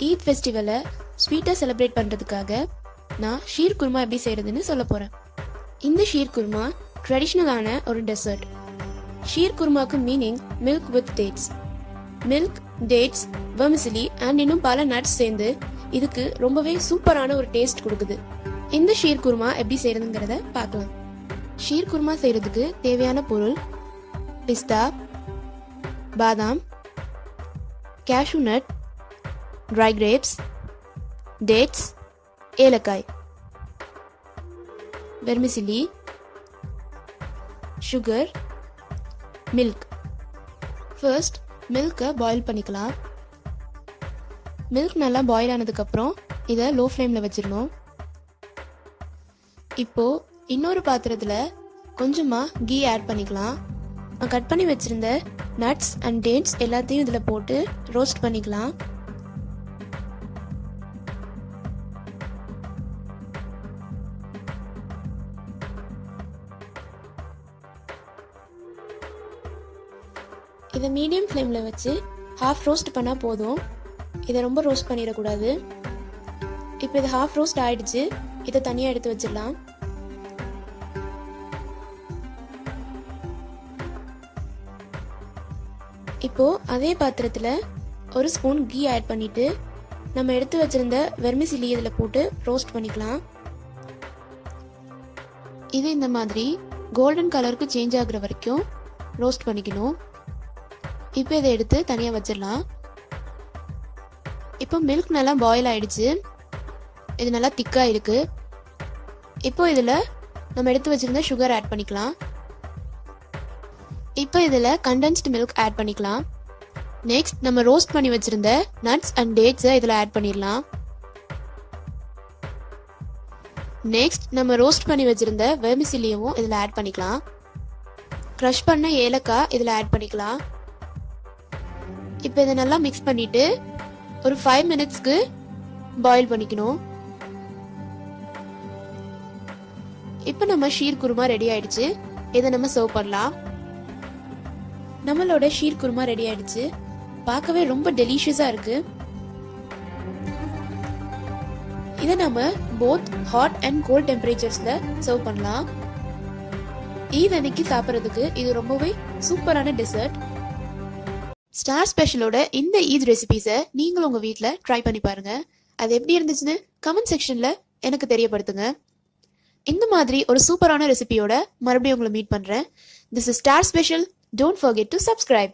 ஈத் ஃபெஸ்டிவலை ஸ்வீட்டாக செலிப்ரேட் பண்ணுறதுக்காக நான் ஷீர் குருமா எப்படி செய்கிறதுன்னு சொல்ல போகிறேன். இந்த ஷீர் குருமா ட்ரெடிஷ்னலான ஒரு டெசர்ட். ஷீர் குருமாக்கு meaning milk with dates. Milk, dates, vermicelli and இன்னும் பல நட்ஸ் சேர்ந்து இதுக்கு ரொம்பவே சூப்பரான ஒரு டேஸ்ட் கொடுக்குது. இந்த ஷீர் குருமா எப்படி செய்யறதுங்கிறத பார்க்கலாம். ஷீர் குருமா செய்யறதுக்கு தேவையான பொருள்: பிஸ்தா, பாதாம், cashew nut, try grapes, dates, ஏலக்காய், vermicelli, sugar, milk. First மில்கை boil பண்ணிக்கலாம். மில்க் நல்லா பாயில் ஆனதுக்கப்புறம் இதை லோ ஃப்ளேமில் வச்சிடணும். இப்போ இன்னொரு பாத்திரத்தில் கொஞ்சமாக கீ ஆட் பண்ணிக்கலாம். கட் பண்ணி வச்சிருந்த நட்ஸ் அண்ட் டேட்ஸ் எல்லாத்தையும் இதில் போட்டு ரோஸ்ட் பண்ணிக்கலாம். இதை மீடியம் ஃப்ளேமில் வச்சு ஹாஃப் ரோஸ்ட் பண்ணால் போதும். இதை ரொம்ப ரோஸ்ட் பண்ணிடக்கூடாது. இப்போ இது ஹாஃப் ரோஸ்ட் ஆயிடுச்சு. இதை தனியாக எடுத்து வச்சிடலாம். இப்போ அதே பாத்திரத்தில் ஒரு ஸ்பூன் கீ ஆட் பண்ணிட்டு நம்ம எடுத்து வச்சிருந்த வெர்மிசிலி இதில் போட்டு ரோஸ்ட் பண்ணிக்கலாம். இது இந்த மாதிரி கோல்டன் கலருக்கு சேஞ்ச் ஆகுற வரைக்கும் ரோஸ்ட் பண்ணிக்கணும். இப்போ இதை எடுத்து தனியாக வச்சிடலாம். இப்போ மில்க் நல்லா பாயில் ஆயிடுச்சு. இது நல்லா திக்காக இருக்கு. இப்போ இதில் நம்ம எடுத்து வச்சிருந்த சுகர் ஆட் பண்ணிக்கலாம். இப்போ இதில் கண்டென்ஸ்டு மில்க் ஆட் பண்ணிக்கலாம். நெக்ஸ்ட் நம்ம ரோஸ்ட் பண்ணி வச்சிருந்த நட்ஸ் அண்ட் டேட்ஸை இதில் ஆட் பண்ணிடலாம். நெக்ஸ்ட் நம்ம ரோஸ்ட் பண்ணி வச்சிருந்த வெர்மிசிலியவும் இதில் ஆட் பண்ணிக்கலாம். க்ரஷ் பண்ண ஏலக்காய் இதில் ஆட் பண்ணிக்கலாம். இப்போ இதை நல்லா மிக்ஸ் பண்ணிட்டு ஒரு 5 மினிட்ஸ்க்கு பாயில் பண்ணிக்கணும். இப்போ நம்ம ஷீர் குருமா ரெடி ஆயிடுச்சு. இதை நம்ம சர்வ் பண்ணலாம். நம்மளோட ஷீர் குருமா ரெடி ஆயிடுச்சு. பார்க்கவே ரொம்ப டெலிஷியஸா இருக்கு. இதை நம்ம போத் ஹாட் அண்ட் கோல்ட் டெம்பரேச்சர்ஸ்ல சர்வ் பண்ணலாம். ஈத் அன்னைக்கு சாப்பிட்றதுக்கு இது ரொம்பவே சூப்பரான டெசர்ட். ஸ்டார் ஸ்பெஷலோட இந்த ஈத் ரெசிபிஸை நீங்களும் உங்க வீட்டில் ட்ரை பண்ணி பாருங்க. அது எப்படி இருந்துச்சுன்னு கமெண்ட் செக்ஷன்ல எனக்கு தெரியப்படுத்துங்க. இந்த மாதிரி ஒரு சூப்பரான ரெசிபியோட மறுபடியும் உங்களை மீட் பண்றேன். This is star special. Don't forget to subscribe.